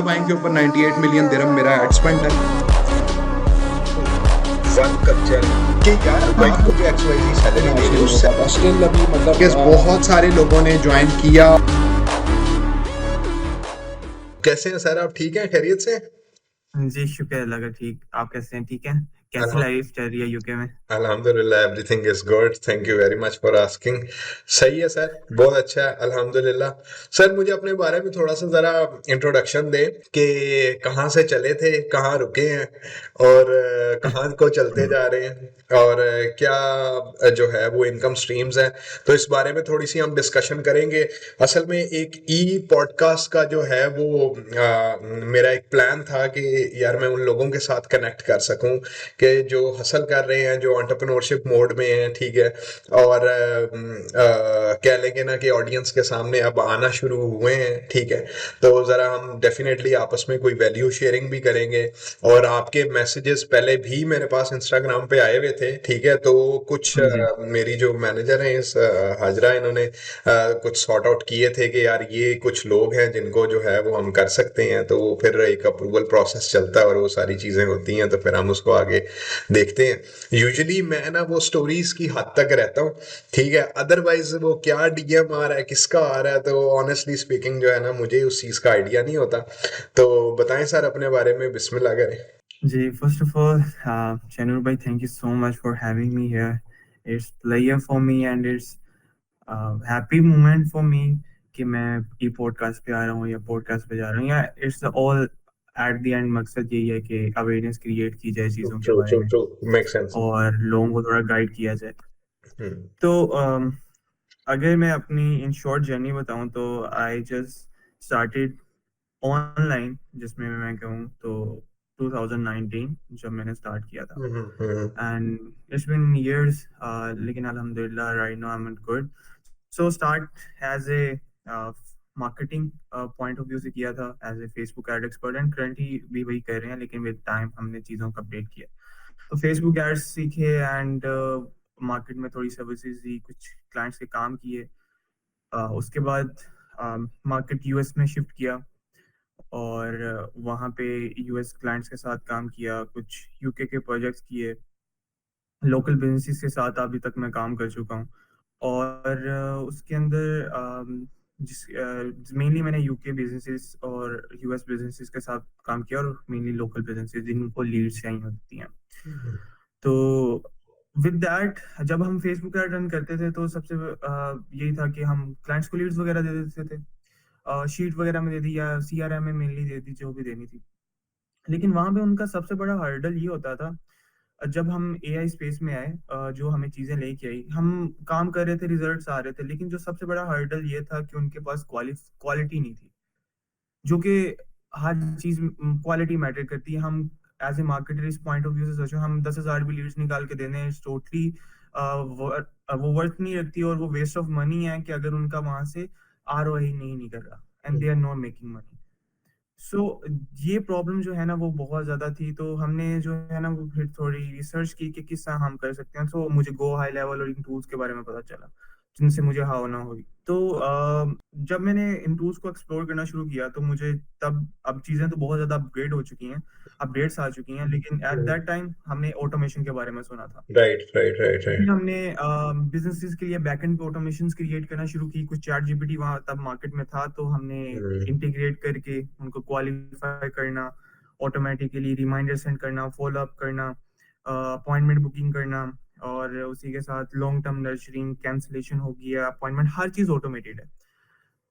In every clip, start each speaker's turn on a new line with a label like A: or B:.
A: Bank के ऊपर 98 million दिरहम मेरा एड स्पेंड है।
B: वन कल्चर कि यार भाई मुझे एक्सवाइजी सैलरी दे रही उससे
A: स्टिल अभी मतलब बहुत सारे लोगों ने ज्वाइन किया।
B: कैसे हैं सर? आप ठीक हैं? खैरियत से?
C: जी शुक्र अल्लाह का। ठीक, आप कैसे हैं? ठीक है। कैसी लाइफ चल रही है यूके में?
B: अल्हम्दुलिल्लाह everything is good, thank you very much for asking. सही है सर, बहुत अच्छा है अल्हम्दुलिल्लाह। सर मुझे अपने बारे में थोड़ा सा ज़रा इंट्रोडक्शन दें कि कहाँ से चले थे, कहाँ रुके हैं और कहाँ को चलते जा रहे हैं और क्या जो है वो इनकम स्ट्रीम्स हैं, तो इस बारे में थोड़ी सी हम डिस्कशन करेंगे। असल में एक ई पॉडकास्ट का जो है वो मेरा एक प्लान था कि यार मैं उन लोगों के साथ कनेक्ट कर सकूं कि जो हसल कर रहे हैं, जो एंटरप्रेन्योरशिप मोड में हैं, ठीक है, और कह लेंगे ना कि ऑडियंस के सामने अब आना शुरू हुए हैं, ठीक है, तो ज़रा हम डेफिनेटली आपस में कोई वैल्यू शेयरिंग भी करेंगे। और आपके मैसेजेस पहले भी मेरे पास इंस्टाग्राम पे आए हुए थे, ठीक है, तो कुछ
C: जी
B: मेरी जो मैनेजर हैं इस हाजरा, इन्होंने कुछ सॉर्ट आउट किए थे कि यार ये कुछ लोग हैं जिनको जो है वो हम कर सकते हैं, तो फिर एक अप्रूवल प्रोसेस चलता है और वो सारी चीज़ें होती हैं, तो फिर हम उसको आगे देखते हैं। यूजुअली मैं ना वो स्टोरीज की हद तक रहता हूँ, ठीक है, अदरवाइज वो क्या डीएम आ रहा है, किसका आ रहा है, तो ऑनेस्टली स्पीकिंग जो है ना मुझे उस चीज़ का आइडिया नहीं होता। तो बताएं सर अपने बारे में, बिस्मिल्लाह करें।
C: जी, फर्स्ट ऑफ ऑल शनूर भाई, thank you so much for having me here. It's player for me and it's happy moment for me कि मैं ई पॉडकास्ट पे आ रहा हूँ या पॉडकास्ट पे जा रहा हूँ, या it's all at the end मकसद यही है कि अवेयरनेस क्रिएट की जाए चीज़ों के
B: ट्रू
C: बारे
B: ट्रू
C: में
B: ट्रू, मेक सेंस।
C: और लोगों को थोड़ा गाइड किया जाए। तो अगर मैं अपनी इन शॉर्ट जर्नी बताऊं तो आई जस्ट स्टार्टेड ऑनलाइन, जिसमें मैं कहूँ तो 2019 जब मैंने स्टार्ट किया था, एंड इट्स बीन इयर्स, लेकिन अल्हम्दुलिल्लाह right now I am good. So start as a marketing point of view से किया था, as a Facebook ad expert, and currently भी वही कर रहे हैं, लेकिन विद टाइम हमने चीज़ों को अपडेट किया। तो फेसबुक एड्स सीखे एंड मार्केट में थोड़ी सर्विसेज दी, कुछ क्लाइंट्स के काम किए। उसके बाद मार्केट यूएस में शिफ्ट किया और वहाँ पे यूएस क्लाइंट्स के साथ काम किया, कुछ यूके के प्रोजेक्ट्स किए, लोकल बिजनेसेस के साथ अभी तक मैं काम कर चुका हूँ। और उसके अंदर जिस मेनली मैंने यूके बिजनेसेस और यूएस बिजनेसेस के साथ काम किया, और मेनली लोकल बिजनेसेस जिनको लीड्स चाहिए होती हैं। तो विद दैट जब हम फेसबुक ऐड रन करते थे तो सबसे यही था कि हम क्लाइंट्स को लीड्स वगैरह दे देते थे, शीट वगैरह में दे दी या सीआरएम में मेनली दे दी, जो भी देनी थी। लेकिन वहां पे उनका सबसे बड़ा हर्डल ये होता था, जब हम एआई स्पेस में आए, जो हमें चीजें लेके आई, हम काम कर रहे थे, रिजल्ट्स आ रहे थे, लेकिन जो सबसे बड़ा हर्डल ये था कि उनके पास क्वालिटी नहीं थी, जो कि हर चीज क्वालिटी मैटर करती है। हम एज ए मार्केटर इस पॉइंट ऑफ व्यू से सोचो, हम 10,000 भी लीड्स निकाल के देने टोटली वो वर्थ नहीं रखती, और वो वेस्ट ऑफ मनी है कि अगर उनका वहां से आरओआई नहीं कर रहा and they are not making money. So ये प्रॉब्लम जो है ना वो बहुत ज्यादा थी। तो हमने जो है ना वो फिर थोड़ी रिसर्च की कि किस तरह हम कर सकते हैं। तो मुझे गो हाई लेवल और इन टूल्स के बारे में पता चला जिनसे मुझे हाव ना हुई। तो जब मैंने इन टूल्स को एक्सप्लोर करना शुरू किया तो मुझे तब, अब चीजें तो बहुत ज्यादा अपग्रेड हो चुकी हैं, अपडेट्स आ चुकी हैं, लेकिन एट दैट टाइम हमने ऑटोमेशन के बारे में सुना था।
B: राइट राइट राइट
C: फिर
B: राइट।
C: हमने बिजनेसेस के लिए बैकएंड पे ऑटोमेशंस क्रिएट करना शुरू की। कुछ चैट जीपीटी वहाँ तब मार्केट में था, तो हमने इंटीग्रेट करके उनको क्वालिफाई करना, ऑटोमेटिकली रिमाइंडर सेंड करना, फॉलो अप करना, अपॉइंटमेंट बुकिंग करना, और उसी के साथ लॉन्ग टर्म नर्चरिंग, कैंसिलेशन हो गया, अपॉइंटमेंट, हर चीज ऑटोमेटेड है।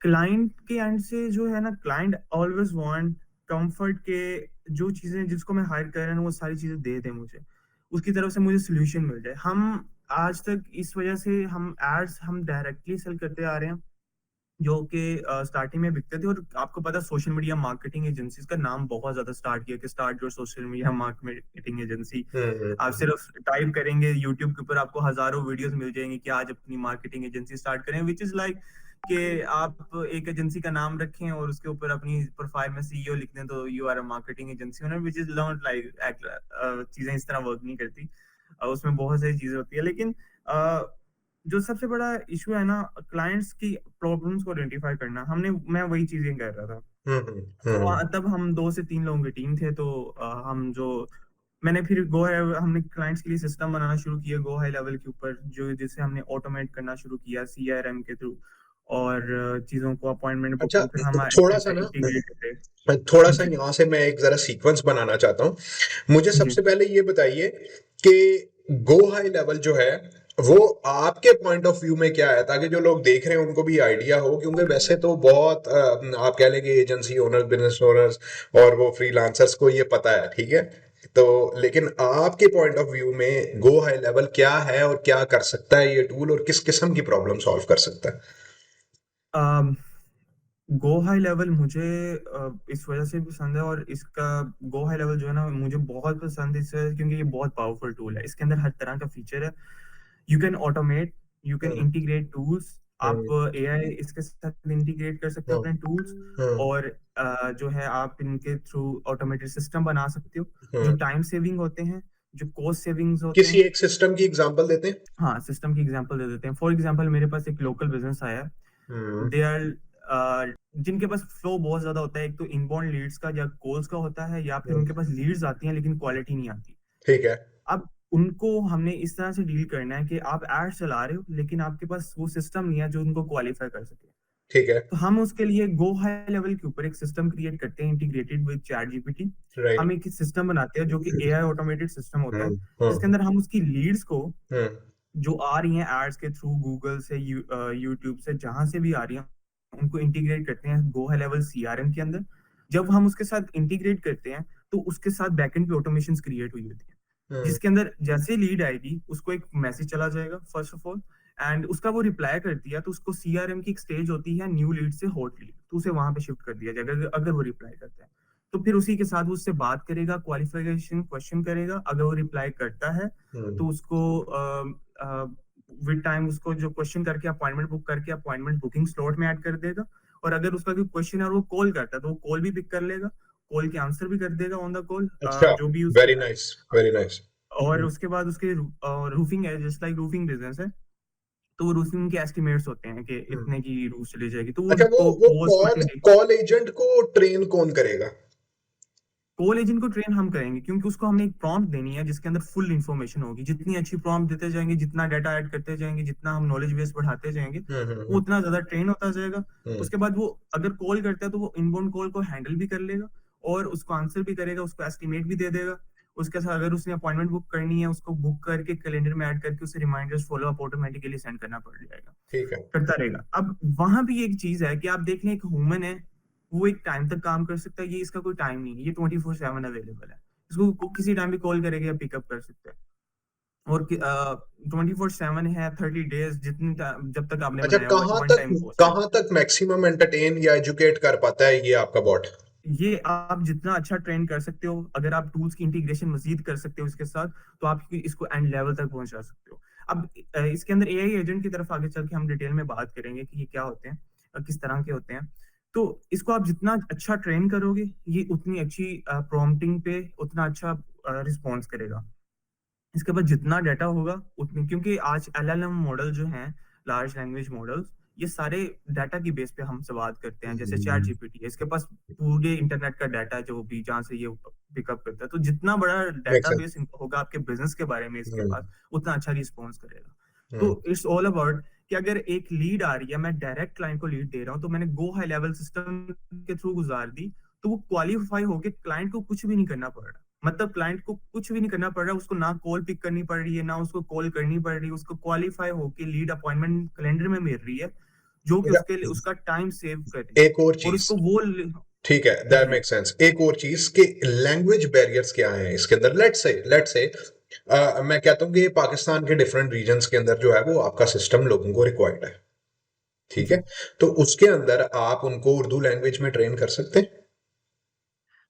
C: क्लाइंट के एंड से जो है ना, क्लाइंट ऑलवेज वांट कंफर्ट के, जो चीजें जिसको मैं हायर कर रहा हूँ वो सारी चीजें दे दे मुझे, उसकी तरफ से मुझे सोल्यूशन मिल जाए। हम आज तक इस वजह से हम एड्स हम डायरेक्टली सेल करते आ रहे हैं, जो कि स्टार्टिंग में बिकते थे। और आपको पता है सोशल मीडिया मार्केटिंग एजेंसीज का नाम बहुत ज्यादा स्टार्ट किया कि start your social media marketing agency. आप सिर्फ टाइप करेंगे यूट्यूब के ऊपर, आपको हजारों वीडियोस मिल जाएंगे कि आज अपनी मार्केटिंग एजेंसी स्टार्ट करें, विच इज लाइक कि आप एक एजेंसी का नाम रखें और उसके ऊपर अपनी प्रोफाइल में सीईओ लिख दें तो you are a marketing agency owner, which is not like, चीजें इस तरह वर्क नहीं करती। उसमें बहुत सारी चीजें होती है, लेकिन जो सबसे बड़ा इशू है ना, क्लाइंट्स की प्रॉब्लम्स को आइडेंटिफाई करना, मैं वही चीजें कर रहा था। तब हम 2 से 3 लोगों की टीम थे, तो हम जो मैंने फिर हमने क्लाइंट्स के लिए सिस्टम बनाना शुरू किया गो हाई लेवल के ऊपर, जो जिसे हमने ऑटोमेट करना शुरू किया सीआरएम के थ्रू, और चीजों को अपॉइंटमेंट
B: अच्छा,
C: बुकिंग फिर हम
B: थोड़ा सा ना
C: इंटीग्रेट करते।
B: थोड़ा सा
C: जी
B: यहाँ से मैं एक जरा सीक्वेंस बनाना चाहता हूँ। मुझे
C: जी
B: सबसे पहले ये बताइए कि गो हाई लेवल जो है वो आपके पॉइंट ऑफ व्यू में क्या है, ताकि जो लोग देख रहे हैं उनको भी आइडिया हो, क्योंकि वैसे तो बहुत आप कह लें कि एजेंसी ओनर्स, बिजनेस ओनर्स और वो फ्रीलांसर्स को ये पता है, ठीक है। तो लेकिन आपके पॉइंट ऑफ व्यू में गो हाई लेवल क्या है और क्या कर सकता है ये टूल, और किस किस्म की प्रॉब्लम सॉल्व कर सकता है?
C: गो हाई लेवल मुझे इस वजह से भी पसंद है, और इसका गो हाई लेवल जो है ना मुझे बहुत पसंद है इस वजह से, क्योंकि ये बहुत पावरफुल टूल है। इसके अंदर हर तरह का फीचर है। You can automate, you can
B: hmm
C: integrate tools. आप
B: हम्म
C: एआई इसके साथ इंटीग्रेट कर सकते हो
B: हम्म
C: अपने टूल्स,
B: हम्म
C: और जो है आप इनके थ्रू ऑटोमेटेड सिस्टम बना सकते हो जो
B: हम्म
C: टाइम सेविंग होते हैं, जो कॉस्ट सेविंग्स होते
B: किसी
C: हैं।
B: एक सिस्टम की एग्जांपल देते हैं।
C: हाँ, सिस्टम की एग्जांपल दे देते हैं। फॉर एग्जांपल मेरे पास एक लोकल बिजनेस आया है।
B: हम्म
C: दे आर जिनके पास फ्लो बहुत ज्यादा होता है, एक तो इनबाउंड लीड्स का या कॉल्स का होता है, या फिर
B: हम्म,
C: उनके पास लीड्स आती हैं लेकिन क्वालिटी नहीं आती।
B: ठीक है।
C: अब उनको हमने इस तरह से डील करना है कि आप एड चला रहे हो लेकिन आपके पास वो सिस्टम नहीं है जो उनको क्वालिफाई कर सके।
B: ठीक है।
C: तो हम उसके लिए गो हाई लेवल के ऊपर एक सिस्टम क्रिएट करते हैं integrated with chat GPT.
B: Right.
C: हम एक सिस्टम बनाते हैं जो कि एआई ऑटोमेटेड सिस्टम होता है, जिसके
B: हम्म
C: अंदर हम उसकी लीड्स को
B: हम्म
C: जो आ रही हैं एड्स के थ्रू, गूगल से, यूट्यूब से, जहां से भी आ रही हैं, उनको इंटीग्रेट करते हैं गो हाई लेवल सीआरएम के अंदर। जब हम उसके साथ इंटीग्रेट करते हैं तो उसके साथ बैकएंड पे ऑटोमेशन क्रिएट हुई होती है,
B: हम्म
C: जिसके अंदर जैसे लीड आएगी उसको एक मैसेज चला जाएगा फर्स्ट ऑफ ऑल, एंड उसका वो रिप्लाई करती है तो उसको सीआरएम की एक स्टेज होती है न्यू लीड से हॉट लीड, तो उसे वहां पे शिफ्ट कर दिया जाएगा अगर वो रिप्लाई करता है। तो फिर उसी के साथ वो उससे बात करेगा, क्वालिफिकेशन क्वेश्चन करेगा, अगर वो रिप्लाई करता है तो
B: हम्म
C: उसको विद टाइम उसको जो क्वेश्चन करके अपॉइंटमेंट बुक करके अपॉइंटमेंट बुकिंग स्लॉट में ऐड कर देगा। और अगर उसका कोई क्वेश्चन है और वो कॉल करता है तो वो कॉल भी पिक कर लेगा, कॉल के आंसर भी कर देगा ऑन द कॉल,
B: अच्छा,
C: जो भी उसके।
B: Very nice, very nice.
C: और उसके बाद उसके रूफिंग है, जस्ट लाइक रूफिंग बिजनेस है, तो वो रूफिंग के एस्टिमेट्स होते हैं कि इतने की रूफ चली जाएगी, तो वो
B: अच्छा, वो
C: कॉल्स को
B: कॉल कॉल एजेंट को ट्रेन कौन करेगा?
C: कॉल एजेंट को ट्रेन हम करेंगे, क्योंकि उसको हमने एक प्रॉम्प्ट देनी है जिसके अंदर फुल इन्फॉर्मेशन होगी। जितनी अच्छी प्रॉम्प्ट देते जाएंगे, जितना डाटा ऐड करते जाएंगे, जितना हम नॉलेज बेस बढ़ाते जाएंगे, वो
B: हम्म।
C: उतना ज्यादा ट्रेन होता जाएगा।
B: हम्म
C: उसके बाद वो अगर कॉल करता है तो वो इनबाउंड कॉल को हैंडल भी कर लेगा और उसको आंसर भी करेगा, उसको एस्टिमेट भी दे देगा। उसके साथ अगर उसने अपॉइंटमेंट बुक करनी है, उसको बुक करके कैलेंडर में ऐड करके उसे reminders follow up automatically send करना पड़ जाएगा,
B: ठीक है।
C: करता रहेगा। अब वहां भी एक चीज है कि आप देख लें, एक ह्यूमन है, वो एक टाइम तक काम कर सकता है, ये इसका कोई टाइम नहीं है, ये 24/7 अवेलेबल है। इसको किसी टाइम भी कॉल करेगा या पिकअप कर सकता है। और 24/7 है, 30 डेज, जब तक आपने
B: अच्छा,
C: बनाया हुआ है, वन टाइम कॉस्ट है।
B: कहाँ तक मैक्सिमम एंटरटेन या एजुकेट कर पाता है ये आपका बॉट?
C: ये आप जितना अच्छा ट्रेन कर सकते हो, अगर आप टूल्स की इंटीग्रेशन मजीद कर सकते हो इसके साथ, तो आप इसको एंड लेवल तक पहुंचा सकते हो। अब इसके अंदर एआई एजेंट की तरफ आगे चल के हम डिटेल में बात करेंगे कि ये क्या होते हैं, किस तरह के होते हैं। तो इसको आप जितना अच्छा ट्रेन करोगे, ये उतनी अच्छी प्रॉम्प्टिंग पे उतना अच्छा रिस्पॉन्स करेगा। इसके बाद जितना डाटा होगा उतनी, क्योंकि आज एलएलएम मॉडल जो हैं, लार्ज लैंग्वेज मॉडल्स, ये सारे डाटा की बेस पे हमसे बात करते हैं। जैसे चैट जीपीटी है, इसके पास पूरे इंटरनेट का डाटा जो भी जहाँ से ये पिकअप करता है, तो जितना बड़ा
B: मेक
C: डाटा
B: सेंस।
C: बेस होगा आपके बिजनेस के बारे में इसके
B: हम्म
C: पास, उतना अच्छा रिस्पॉन्स करेगा।
B: हम्म
C: तो इट्स ऑल अबाउट कि अगर एक लीड आ रही है, मैं डायरेक्ट क्लाइंट को लीड दे रहा हूँ, तो मैंने गो हाई लेवल सिस्टम के थ्रू गुजार दी, तो वो क्वालिफाई होके क्लाइंट को कुछ भी नहीं करना पड़ रहा। मतलब क्लाइंट को कुछ भी नहीं करना पड़ रहा, उसको ना कॉल पिक करनी पड़ रही है, ना उसको कॉल करनी पड़ रही है, उसको क्वालिफाई होके लीड अपॉइंटमेंट कैलेंडर में मिल रही है, जो कि
B: अच्छा,
C: उसके लिए उसका टाइम सेव कर रही है।
B: एक और
C: और
B: चीज।
C: उसको वो
B: ठीक है, दैट
C: जी
B: मेक सेंस। एक और चीज कि लैंग्वेज बैरियर्स क्या हैं इसके अंदर। लेट्स से मैं कहता हूँ कि पाकिस्तान के डिफरेंट रीजन्स के अंदर जो है वो आपका सिस्टम लोगों को रिक्वायर्ड है, ठीक है।
C: जी।
B: तो उसके अंदर आप उनको उर्दू लैंग्वेज में ट्रेन कर सकते हैं?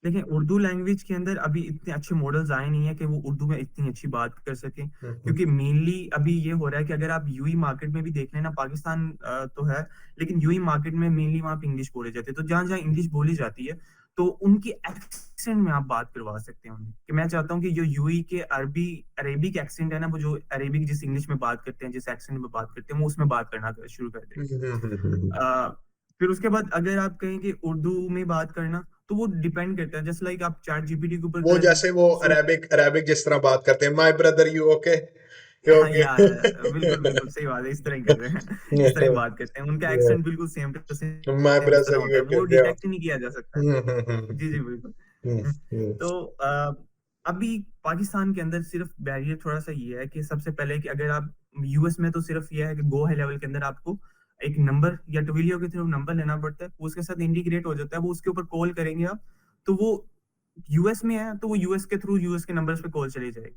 C: देखिए, उर्दू लैंग्वेज के अंदर अभी इतने अच्छे मॉडल्स आए नहीं है कि वो उर्दू में इतनी अच्छी बात कर सके,
B: हम्म
C: क्योंकि मेनली अभी ये हो रहा है कि अगर आप यूई मार्केट में भी देख लेना, पाकिस्तान तो है, लेकिन यूई मार्केट में मेनली वहाँ पे इंग्लिश बोले जाते हैं। तो जहाँ जहाँ इंग्लिश बोली जाती है, तो उनकी एक्सेंट में आप बात करवा सकते हैं उन्हें, कि मैं चाहता हूँ कि जो यूई के अरेबिक एक्सेंट है ना, वो जो अरेबिक जिस इंग्लिश में बात करते हैं, जिस एक्सेंट में बात करते हैं, वो उसमें बात करना शुरू कर दें।
B: हम्म हम्म हम्म हम्म
C: अ, फिर उसके बाद अगर आप कहें कि उर्दू में बात करना, तो वो डिपेंड करता है, जस्ट लाइक आप चैट जीपीटी के ऊपर
B: वो
C: कर रहे हैं।
B: जैसे वो
C: सो
B: अरेबिक जिस तरह बात करते हैं, my brother you okay, you
C: हाँ
B: ओके।
C: यार, बिल्कुल बिल्कुल सही बात है, इस तरह ही कर रहे हैं। इस तरह ही बात करते हैं, उनका एक्सेंट बिल्कुल सेम टू
B: माय
C: सेम इस तरह
B: ब्रदर
C: होता
B: यू
C: है, वो
B: ओके।
C: डिटेक्ट ही नहीं किया जा सकता है। जी जी बिल्कुल।
B: हम्म।
C: तो अभी पाकिस्तान के अंदर सिर्फ बैरियर थोड़ा सा ये है कि सबसे पहले कि अगर आप यूएस में तो सिर्फ ये है कि गो हाई लेवल के अंदर आपको एक नंबर या टविलियो के थ्रू नंबर लेना पड़ता है, वो उसके साथ इंटीग्रेट हो जाता है, वो उसके ऊपर कॉल करेंगे आप, तो वो यूएस में है तो वो यूएस के थ्रू यूएस के नंबर्स पे कॉल चली जाएगी।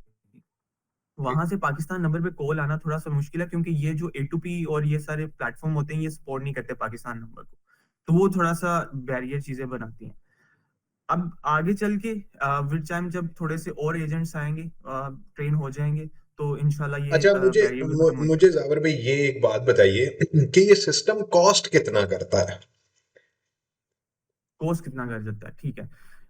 C: वहां से पाकिस्तान नंबर पे कॉल आना थोड़ा सा मुश्किल है, क्योंकि ये जो A2P और ये सारे प्लेटफॉर्म होते हैं ये सपोर्ट नहीं करते पाकिस्तान नंबर को, तो वो थोड़ा सा बैरियर चीजें बनाती हैं। अब आगे चल के विद टाइम जब थोड़े से और एजेंट्स आएंगे, ट्रेन हो जाएंगे, तो इंशाल्लाह ये
B: अच्छा,
C: बैरियर भी खत्म हो
B: मुझे
C: जाएगा।
B: जावर भाई ये एक बात बताइए कि ये सिस्टम कॉस्ट कितना करता है?
C: कॉस्ट कितना कर जाता है, ठीक है।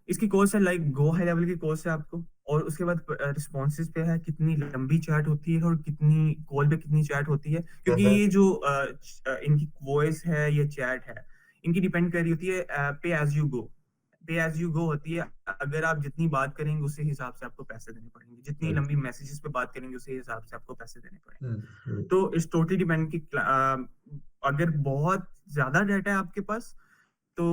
C: इसकी कॉस्ट है लाइक गो हाई लेवल की कॉस्ट है आपको, और उसके बाद रिस्पॉन्सेज पे है कितनी लंबी चैट होती है और कितनी कॉल पे कितनी चैट होती है, क्योंकि
B: हम्म।
C: ये जो इनकी वॉइस है या चैट है, इनकी डिपेंड कर रही होती है पे एज यू गो। पे एज यू गो होती है, अगर आप जितनी बात करेंगे उसी हिसाब से आपको पैसे देने पड़ेंगे, जितनी लंबी मैसेजेस पे बात करेंगे उसी हिसाब से आपको पैसे देने पड़ेंगे।
B: हम्म।
C: तो इस टोटली डिपेंड की अगर बहुत ज्यादा डाटा है आपके पास, तो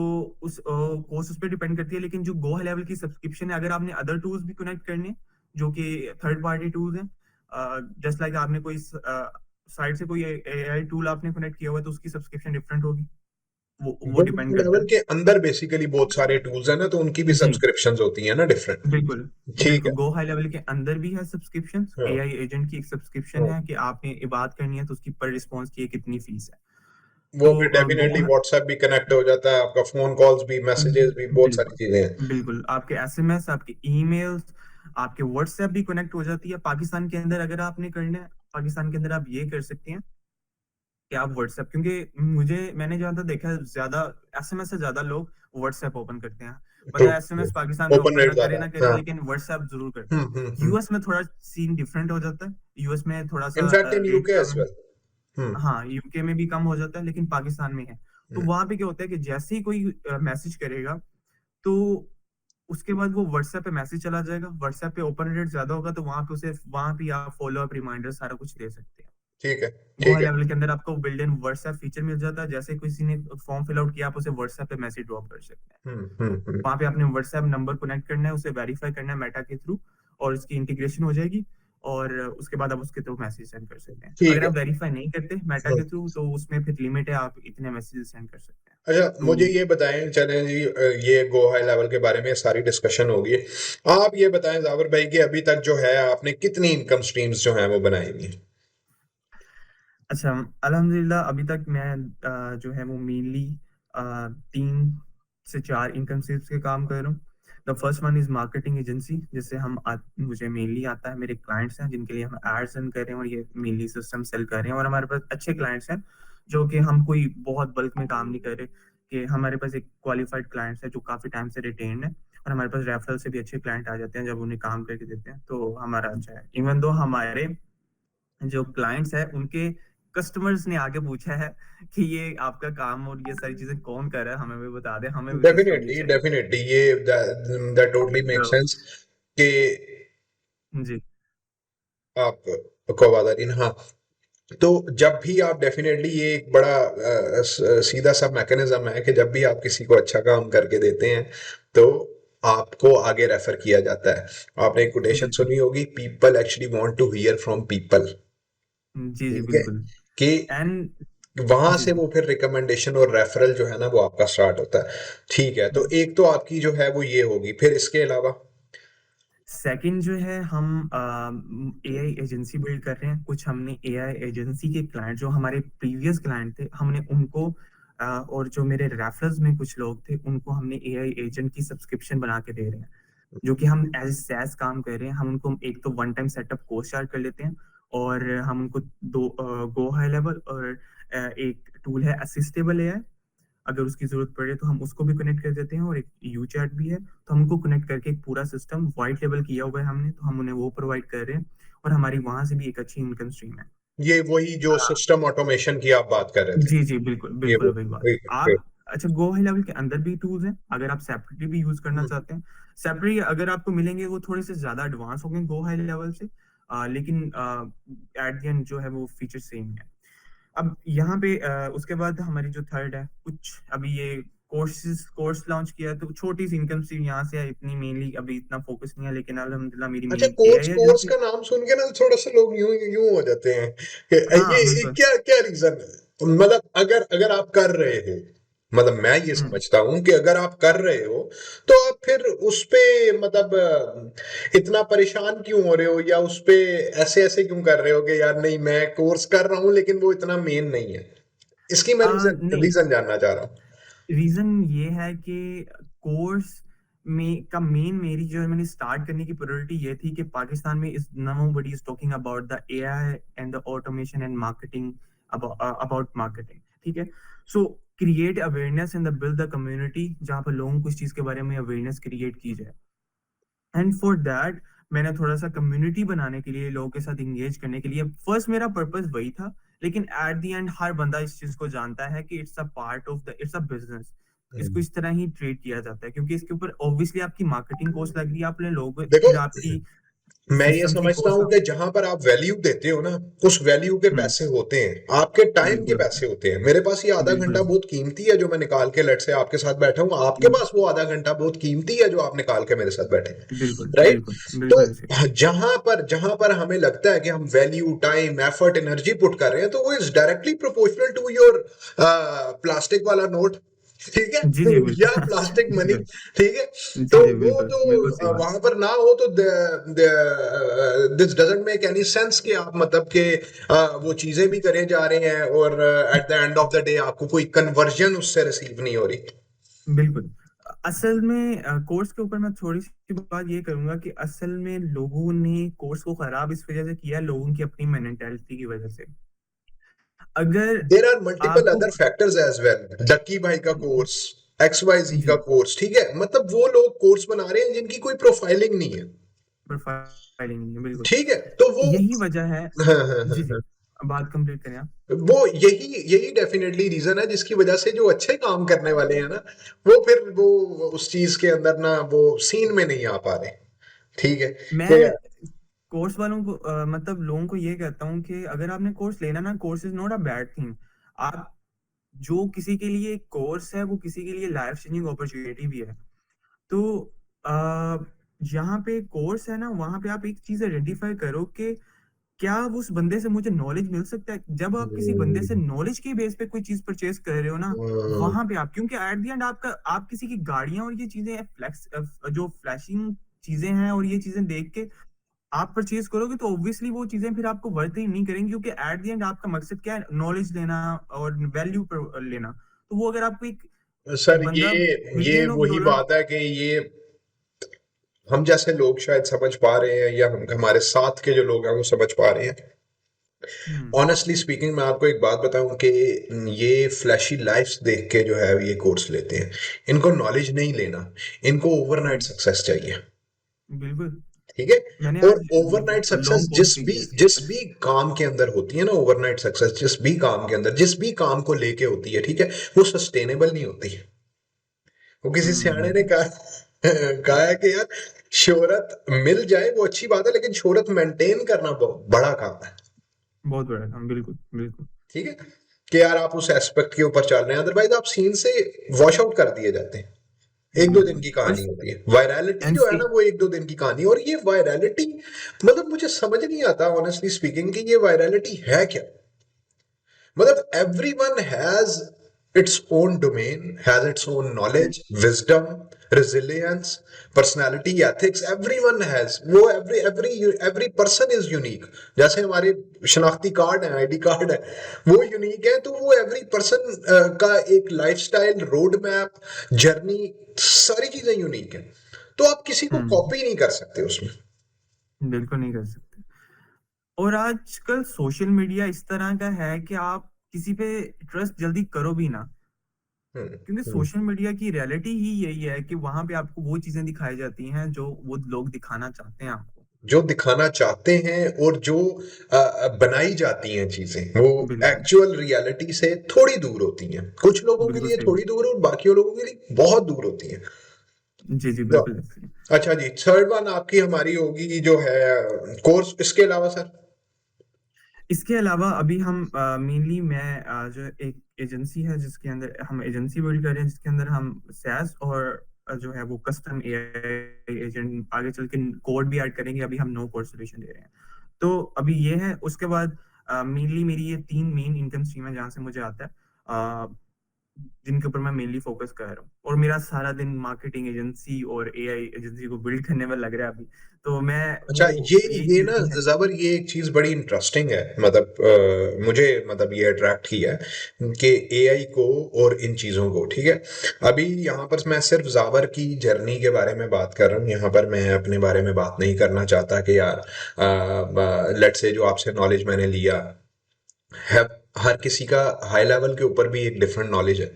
C: उस कोर्स उस पे डिपेंड करती है, लेकिन जो गो लेवल की सब्सक्रिप्शन है, अगर आपने अदर टूल्स भी कनेक्ट करने जो कि थर्ड पार्टी टूल्स हैं, जस्ट लाइक आपने कोई साइट से कोई एआई टूल आपने कनेक्ट किया हुआ है, तो उसकी सब्सक्रिप्शन डिफरेंट होगी, वो
B: वो
C: डिपेंड करता
B: लेवल
C: है।
B: के अंदर बेसिकली बहुत सारे टूल्स हैं ना, तो उनकी भी
C: जी
B: सब्सक्रिप्शंस होती हैं ना डिफरेंट।
C: बिल्कुल
B: ठीक
C: बिल्कुल,
B: है।
C: गो हाई लेवल के अंदर भी है सब्सक्रिप्शन,
B: हाँ।
C: एआई एजेंट की एक सब्सक्रिप्शन
B: हाँ।
C: है कि आपने ये बात करनी है तो उसकी पर रिस्पॉन्स की कितनी फीस है।
B: वो
C: तो
B: भी
C: गो
B: डेफिनेटली व्हाट्सएप भी कनेक्ट हो जाता है, आपका फोन कॉल्स भी, मैसेजेस भी, बहुत सारी
C: बिल्कुल
B: चीजें हैं।
C: बिल्कुल, आपके एसएमएस, आपके ईमेल्स, आपके व्हाट्सएप भी कनेक्ट हो जाती है पाकिस्तान के अंदर। अगर आपने करना है पाकिस्तान के अंदर, आप ये कर सकते हैं कि आप व्हाट्सएप, क्योंकि मैंने जहाँ तक देखा है, ज्यादा एसएमएस से ज्यादा लोग व्हाट्सएप ओपन करते हैं।
B: ट्रू।
C: मतलब एसएमएस पाकिस्तान में
B: ओपन
C: ओपन
B: रेट
C: ना करे
B: ज्यादा
C: ना
B: है,
C: करे,
B: हाँ।
C: लेकिन व्हाट्सएप जरूर करते हैं।
B: हम्म।
C: यूएस में थोड़ा सीन डिफरेंट हो जाता है, यूएस में थोड़ा सा
B: in fact in
C: rate
B: UK as
C: कम है।
B: वेल। हम्म।
C: हाँ, यूके में भी कम हो जाता है, लेकिन पाकिस्तान में है। तो वहां पे क्या होता है कि जैसे ही कोई मैसेज करेगा, तो उसके बाद वो व्हाट्सएप पे मैसेज चला जाएगा, व्हाट्सएप पे ओपन रेट ज्यादा होगा, तो वहां पे उसे, वहां पे आप फॉलो अप, रिमाइंडर सारा कुछ दे सकते हैं।
B: ठीक है।
C: वो
B: ठीक है।
C: लेवल के अंदर आपको बिल्ड इन व्हाट्सएप फीचर मिल जाता है, जैसे किसी ने फॉर्म फिल आउट किया, आप उसे व्हाट्सएप पे मैसेज ड्रॉप कर सकते हैं।
B: हम्म।
C: वहां पे आपने व्हाट्सएप नंबर कनेक्ट करना है, उसे वेरीफाई करना है मेटा के थ्रू, और उसकी इंटीग्रेशन हो जाएगी, और उसके बाद आप उसके थ्रू मैसेज सेंड कर सकते हैं।
B: ठीक
C: अगर
B: है।
C: आप वेरीफाई नहीं करते मेटा
B: हम्म।
C: के थ्रू, तो उसमें फिर लिमिट है, आप इतने मैसेज सेंड कर सकते हैं।
B: अच्छा, मुझे
C: तो
B: ये बताएं, चलें जी, ये गो हाई लेवल के बारे में सारी डिस्कशन होगी। आप ये बताएं जावर भाई कि अभी तक जो है आपने कितनी इनकम स्ट्रीम्स जो हैं वो बनाई हुई हैं?
C: अच्छा, अल्हम्दुलिल्लाह अभी तक मैं जो है वो मेनली 3 से 4 इनकम सोर्स के काम कर रहा हूँ। The first one is marketing agency, जिससे मुझे मेनली आता है, मेरे क्लाइंट्स हैं जिनके लिए हम एड्स रन कर रहे हैं, और ये मेनली सिस्टम सेल कर रहे हैं, और हमारे पास अच्छे क्लाइंट्स हैं, जो कि हम कोई बहुत बल्क में काम नहीं कर रहे, कि हमारे पास एक क्वालिफाइड क्लाइंट्स है जो काफी टाइम से रिटेन्ड है, और हमारे पास रेफरल से भी अच्छे क्लाइंट आ जाते हैं जब उन्हें काम करके देते हैं, तो हमारा अच्छा है। इवन दो हमारे जो क्लाइंट्स है उनके कस्टमर्स ने आके पूछा है कि ये आपका काम और ये सारी चीजें कौन कर रहा है, हमें भी बता दे, हमें भी सिस्टम ये
B: डेफिनेटली
C: चाहिए।
B: डेफिनेटली, ये दैट टोटली मेक
C: तो
B: सेंस कि
C: जी
B: आप को आवाज आ रही है ना? हाँ। तो जब भी आप डेफिनेटली, ये एक बड़ा सीधा सा मैकेनिज्म है कि जब भी आप किसी को अच्छा काम करके देते हैं, तो आपको आगे रेफर किया जाता है। आपने एक कोटेशन
C: बिल्कुल।
B: सुनी होगी, people actually want to hear from people.
C: जी जी
B: ठीक है।
C: बिल्कुल।
B: कि
C: एंड
B: वहां
C: जी
B: से
C: जी
B: वो फिर रिकमेंडेशन और रेफरल जो है ना वो आपका स्टार्ट होता है। ठीक है, तो एक तो आपकी जो है वो ये होगी, फिर इसके अलावा?
C: सेकंड जो है, हम एआई एजेंसी बिल्ड कर रहे हैं। कुछ हमने एआई एजेंसी के क्लाइंट जो हमारे प्रीवियस क्लाइंट थे, हमने उनको और जो मेरे रेफरल्स में कुछ लोग थे, उनको हमने एआई एजेंट की सब्सक्रिप्शन बना के दे रहे हैं, जो कि हम एज सैस काम कर रहे हैं। हम उनको एक तो one time setup cost charge कर लेते हैं, और हम उनको दो गो हाई लेवल और एक टूल है असिस्टेबल एआई, अगर उसकी जरूरत पड़े तो हम उसको भी कनेक्ट कर देते हैं, और एक यू चैट भी है, तो हम उनको कनेक्ट करके एक पूरा सिस्टम व्हाइट लेवल किया हुआ है हमने, तो हम उन्हें वो प्रोवाइड कर रहे हैं, और हमारी वहां से भी एक अच्छी इनकम स्ट्रीम है।
B: ये वही जो
C: हाँ
B: सिस्टम ऑटोमेशन की आप बात कर रहे थे,
C: जी जी बिल्कुल
B: ये
C: बिल्कुल
B: वो
C: वही बात।
B: वही-
C: आप अच्छा गो हाई लेवल के अंदर भी टूल्स हैं, अगर आप सेपरेटली भी यूज करना
B: वही-
C: चाहते हैं। सेपरेटली अगर आपको मिलेंगे वो थोड़े से ज्यादा एडवांस होंगे गो हाई लेवल से, लेकिन एट द एंड जो है वो फीचर सेम है। अब यहाँ पे उसके बाद हमारी जो थर्ड है, कुछ अभी ये कोर्स लॉन्च किया है, तो छोटी सी इनकम स्ट्रीम यहाँ से है, इतनी मेनली अभी इतना फोकस नहीं है, लेकिन अल्हम्दुलिल्लाह मेरी
B: अच्छा,
C: मेन एआई
B: कोर्स
C: है जो
B: कोर्स
C: कि
B: का नाम सुन के ना थोड़ा सा लोग यूं यूं हो जाते हैं कि
C: हाँ
B: ये
C: बिल्कुल।
B: क्या क्या रीजन है, मतलब अगर अगर आप कर रहे हो, मतलब मैं ये
C: हम्म
B: समझता हूं कि अगर आप कर रहे हो तो आप फिर उस पे मतलब इतना परेशान क्यों हो रहे हो, या उस पे ऐसे ऐसे क्यों कर रहे हो कि यार नहीं मैं कोर्स कर रहा हूं लेकिन वो इतना मेन नहीं है, इसकी मैं रीजन
C: नहीं,
B: रीजन जानना चाह रहा हूँ।
C: रीजन ये है कि कोर्स में का मेन मेरी जो है मैंने स्टार्ट करने की प्रायोरिटी ये थी कि पाकिस्तान में is nobody is talking about the AI and the automation and marketing, about marketing, ठीक है। सो create awareness and build the community जहाँ पर लोगों को इस चीज के बारे में अवेयरनेस क्रिएट की जाए। एंड फॉर दैट मैंने थोड़ा सा कम्युनिटी बनाने के लिए, लोगों के साथ इंगेज करने के लिए, फर्स्ट मेरा पर्पस वही था। लेकिन एट द एंड हर बंदा इस चीज को जानता है कि it's a part of the, it's a business. इसको
B: हम्म।
C: इस तरह ही ट्रीट किया जाता है, क्योंकि इसके ऊपर ऑब्वियसली आपकी मार्केटिंग कॉस्ट लग रही है, आपने लोग
B: देखो,
C: फिर आपकी
B: मैं ये
C: सिस्टम्स की
B: समझता
C: कॉस्ट
B: हूं
C: आप।
B: कि जहां पर आप वैल्यू देते हो ना, उस वैल्यू के
C: हम्म,
B: पैसे होते हैं, आपके टाइम के
C: बिल्कुल
B: पैसे होते हैं। मेरे पास ये आधा घंटा
C: बिल्कुल
B: बहुत कीमती है जो मैं निकाल के लेट से आपके साथ बैठा हूं, आपके पास वो आधा घंटा बहुत कीमती है जो आप निकाल के मेरे साथ बैठे हैं,
C: बिल्कुल
B: राइट?
C: बिल्कुल
B: तो
C: बिल्कुल ऐसे।
B: जहां पर हमें लगता है कि हम value, time, effort, energy put कर रहे हैं, तो वो is directly proportional to your plastic वाला नोट, ठीक है,
C: जी जी
B: या
C: बिल्कुल
B: प्लास्टिक मनी,
C: बिल्कुल।
B: ठीक है। तो
C: जी जी
B: वो
C: बिल्कुल
B: जो
C: बिल्कुल सही बात।
B: वहां पर ना हो तो this doesn't make any sense कि आप मतलब के वो चीजें भी करे जा रहे हैं और at the end of the day आपको कोई कन्वर्जन उससे रिसीव नहीं हो रही।
C: बिल्कुल। असल में कोर्स के ऊपर मैं थोड़ी सी बात ये करूंगा कि असल में लोगों ने कोर्स को खराब इस वजह से किया, लोगों की अपनी मेंटेलिटी की वजह से। अगर
B: देर आर मल्टीपल
C: आपको
B: अदर फैक्टर्स एज वेल, डक्की भाई का कोर्स, एक्स वाई जी का
C: जी
B: कोर्स, ठीक है, मतलब वो लोग कोर्स बना रहे हैं जिनकी कोई प्रोफाइलिंग नहीं है,
C: प्रोफाइलिंग नहीं है, बिल्कुल।
B: ठीक है, तो वो
C: यही वजह है।
B: हाँ हाँ हाँ
C: जी जी,
B: हाँ।
C: बात कंप्लीट करें आप।
B: वो यही यही डेफिनेटली रीजन है जिसकी वजह से जो अच्छे काम करने वाले हैं ना, वो फिर वो उस चीज के अंदर ना वो सीन में नहीं आ पा रहे, ठीक है कि
C: मैं कोर्स वालों को मतलब लोगों को ये कहता हूँ कि अगर आपने कोर्स लेना ना, course is not a bad thing. आप जो किसी के लिए कोर्स है वो किसी के लिए लाइफ चेंजिंग अपॉर्चुनिटी भी है। तो आ, जहाँ पे कोर्स है ना, वहां पे आप एक चीज आइडेंटिफाई करो कि क्या उस बंदे से मुझे नॉलेज मिल सकता है। जब आप किसी बंदे से
B: हम्म,
C: नॉलेज के बेस पे कोई चीज परचेज कर रहे हो ना,
B: हम्म,
C: वहां पे आप, क्योंकि एट द एंड आपका, आप किसी की गाड़ियां और ये चीजें फ्लैक्स जो फ्लैशिंग चीजें हैं और ये चीजें देख के आप परचेज करोगे, तो ऑब्वियसली वो चीजें फिर आपको वर्थ ही नहीं करेंगी, क्योंकि एट द एंड आपका मकसद क्या है, नॉलेज लेना और वैल्यू लेना। तो वो अगर आपको एक
B: सर
C: बंदा
B: ये
C: मिलियन ऑफ
B: वही
C: डॉलर।
B: बात है कि ये हम जैसे लोग शायद समझ पा रहे हैं, या हम हमारे साथ के जो लोग हैं वो समझ पा रहे हैं।
C: हम्म
B: ऑनेस्टली स्पीकिंग, मैं आपको एक बात बताऊं कि ये फ्लैशी लाइफ्स देख के जो है ये कोर्स लेते हैं, इनको नॉलेज नहीं लेना, इनको ओवरनाइट
C: हम्म,
B: सक्सेस चाहिए,
C: बिल्कुल।
B: ठीक है।
C: मैंने
B: और
C: आज
B: ओवरनाइट सक्सेस
C: लॉन्ग कोर्स भी किया।
B: जिस भी काम के अंदर होती है ना, ओवरनाइट सक्सेस जिस भी काम के अंदर, जिस भी काम को लेके होती है, ठीक है, वो सस्टेनेबल नहीं होती। वो किसी सियाने ने
C: हम्म,
B: कहा कहा है कि यार शोहरत मिल जाए वो अच्छी बात है, लेकिन शोहरत मेंटेन करना बहुत बड़ा काम है,
C: बहुत बड़ा काम, बिल्कुल बिल्कुल।
B: ठीक है, कि यार आप उस एस्पेक्ट के ऊपर चल रहे हैं, अदरवाइज आप सीन से वॉश आउट कर दिए जाते हैं। एक दो दिन
C: बिल्कुल।
B: की
C: और
B: कहानी होती है वायरलिटी,
C: एंड
B: जो है ना वो एक दो दिन की कहानी। और ये वायरलिटी, मतलब मुझे समझ नहीं आता ऑनेस्टली स्पीकिंग कि ये वायरलिटी है क्या। मतलब everyone has its own domain, has its own knowledge, wisdom, resilience, personality, ethics, everyone has वो every person is unique। जैसे हमारे शनाख्ती कार्ड है, आईडी कार्ड है, वो यूनिक है, तो वो एवरी पर्सन का एक लाइफस्टाइल, रोड मैप, जर्नी, सारी चीजें यूनिक है, तो आप किसी को
C: हम्म,
B: कॉपी नहीं कर सकते उसमें।
C: बिल्कुल नहीं कर सकते। और आजकल सोशल मीडिया इस तरह का है कि आप किसी पे ट्रस्ट जल्दी करो भी ना,
B: हम्म,
C: क्योंकि
B: हम्म,
C: सोशल मीडिया की रियलिटी ही यही है कि वहां पे आपको वो चीजें दिखाई जाती हैं जो वो लोग दिखाना चाहते हैं आपको।
B: जो दिखाना चाहते हैं और जो बनाई जाती हैं चीजें वो
C: बिल्कुल
B: एक्चुअल रियलिटी से थोड़ी दूर होती हैं, कुछ लोगों के
C: बिल्कुल
B: लिए
C: सही
B: थोड़ी दूर और बाकी लोगों के लिए बहुत दूर होती हैं।
C: जी जी
B: तो
C: बिल्कुल ऐसे ही।
B: अच्छा जी, थर्ड वन आपकी हमारी होगी जो है कोर्स, इसके अलावा सर।
C: इसके अलावा अभी हम मेनली मैं जो एक एजेंसी है जिसके अंदर हम एजेंसी बिल्ड कर रहे हैं, जिसके अंदर हम सैस और जो है वो कस्टम एआई एजेंट आगे चल के कोड भी ऐड करेंगे। अभी हम नो कोड सोल्यूशन दे रहे हैं। तो अभी ये है। उसके बाद मेनली मेरी ये 3 मेन इनकम स्ट्रीम है जहाँ से मुझे आता है, जिनके ऊपर मैं मेनली फोकस कर रहा हूँ। और मेरा सारा दिन मार्केटिंग एजेंसी और एआई एजेंसी को बिल्ड करने में लग रहा है अभी। तो मैं
B: अच्छा,
C: वो यही
B: ये
C: चीज
B: ना
C: भी है।
B: ज़बर, ये एक चीज़ बड़ी इंटरेस्टिंग है, मतलब मुझे मतलब ये अट्रैक्ट किया है कि एआई को और इन चीज़ों को, ठीक है। अभी यहाँ पर मैं सिर्फ ज़ाबर की जर्नी के बारे में बात कर रहा हूँ, यहाँ पर मैं अपने बारे में बात नहीं करना चाहता कि यार लेट से जो आपसे नॉलेज मैंने लिया है, हर किसी का हाई लेवल के ऊपर भी एक डिफरेंट नॉलेज है,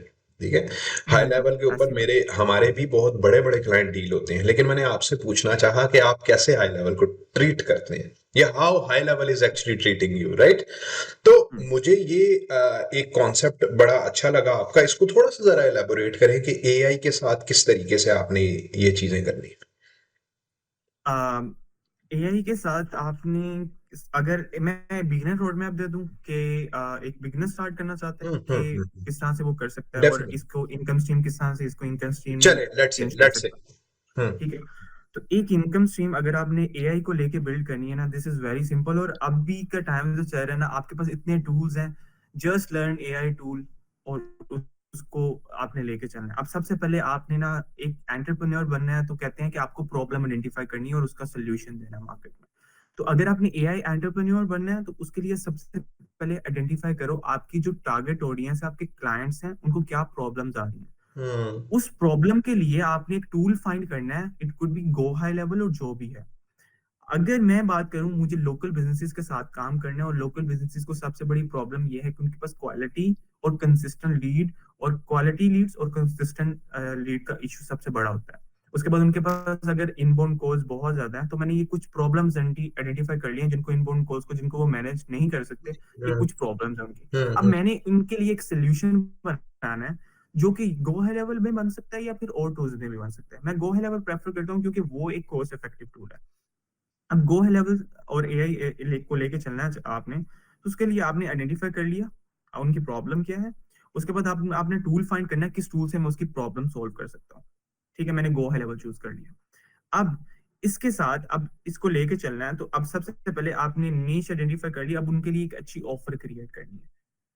B: ठीक है। हाई
C: बिल्कुल
B: लेवल के ऊपर
C: ऐसी बात।
B: मेरे हमारे भी बहुत बड़े बड़े क्लाइंट डील होते हैं, लेकिन मैंने आपसे पूछना चाहा कि आप कैसे हाई लेवल को ट्रीट करते हैं, या how high level is actually treating you, right. तो
C: हम्म।
B: मुझे ये एक कॉन्सेप्ट बड़ा अच्छा लगा आपका, इसको थोड़ा सा जरा एलेबोरेट करें कि एआई के साथ किस तरीके से आपने ये चीजें करनी है।
C: एआई के साथ आपने अगर मैं बिगिनर रोड मैप दे दूं कि एक बिगिनर स्टार्ट करना चाहता है कि किस तरह से वो कर सकता है और
B: डेफिनेटली,
C: इसको इनकम स्ट्रीम किस तरह से इसको इनकम स्ट्रीम में
B: चले लेट्स से
C: चेंज कर
B: लेट्स से।
C: सकता है। ठीक है। तो एक इनकम स्ट्रीम अगर आपने एआई को लेके बिल्ड करनी है ना, दिस इज वेरी सिंपल। और अभी का टाइम जो चल रहा है ना, आपके पास इतने टूल्स हैं। जस्ट लर्न एआई टूल और उसको आपने लेके चलना है। अब सबसे पहले आपने ना एक एंटरप्रेन्योर बनना है, तो कहते हैं कि आपको प्रॉब्लम आइडेंटिफाई करनी है और उसका सोल्यूशन देना है मार्केट में। तो अगर आपने एआई एंटरप्रेन्योर बनना है तो उसके लिए सबसे पहले आइडेंटिफाई करो आपकी जो टारगेट ऑडियंस है, आपके क्लाइंट्स हैं, उनको क्या प्रॉब्लम्स आ रही हैं।
B: हम्म
C: उस प्रॉब्लम के लिए आपने एक टूल फाइंड करना है। It could be go high level और जो भी है। अगर मैं बात करूं, मुझे लोकल बिजनेसेस के साथ काम करना है और लोकल बिजनेसेस को सबसे बड़ी प्रॉब्लम यह है कि उनके पास क्वालिटी और कंसिस्टेंट लीड और क्वालिटी लीड्स और कंसिस्टेंट लीड का इशू सबसे बड़ा होता है। उसके बाद उनके पास अगर इनबाउंड कॉल्स बहुत ज्यादा है, तो मैंने ये कुछ प्रॉब्लम्स आइडेंटिफाई कर लिए हैं जिनको इनबाउंड कॉल्स को जिनको वो मैनेज नहीं कर सकते। ये
B: हम्म
C: कुछ प्रॉब्लम्स है उनकी। अब
B: हम्म
C: मैंने इनके लिए एक सोल्यूशन बनाना है जो कि गो हाई लेवल में बन सकता है या फिर और टूल्स में भी बन सकता है। मैं गो हाई लेवल प्रेफर करता हूँ क्योंकि वो एक कॉस्ट इफेक्टिव टूल है। अब गो हाई लेवल और एआई को लेके चलना है आपने, तो उसके लिए आपने आइडेंटिफाई कर लिया उनकी प्रॉब्लम क्या है। उसके बाद आपने टूल फाइंड करना है किस टूल से मैं उसकी प्रॉब्लम सोल्व कर सकता हूँ। ठीक है, मैंने गो हाई लेवल चूज कर लिया। अब इसके साथ अब इसको लेके चलना है, तो अब सबसे पहले आपने नीश आइडेंटिफाई कर लिया। अब उनके लिए एक अच्छी ऑफर क्रिएट करनी है।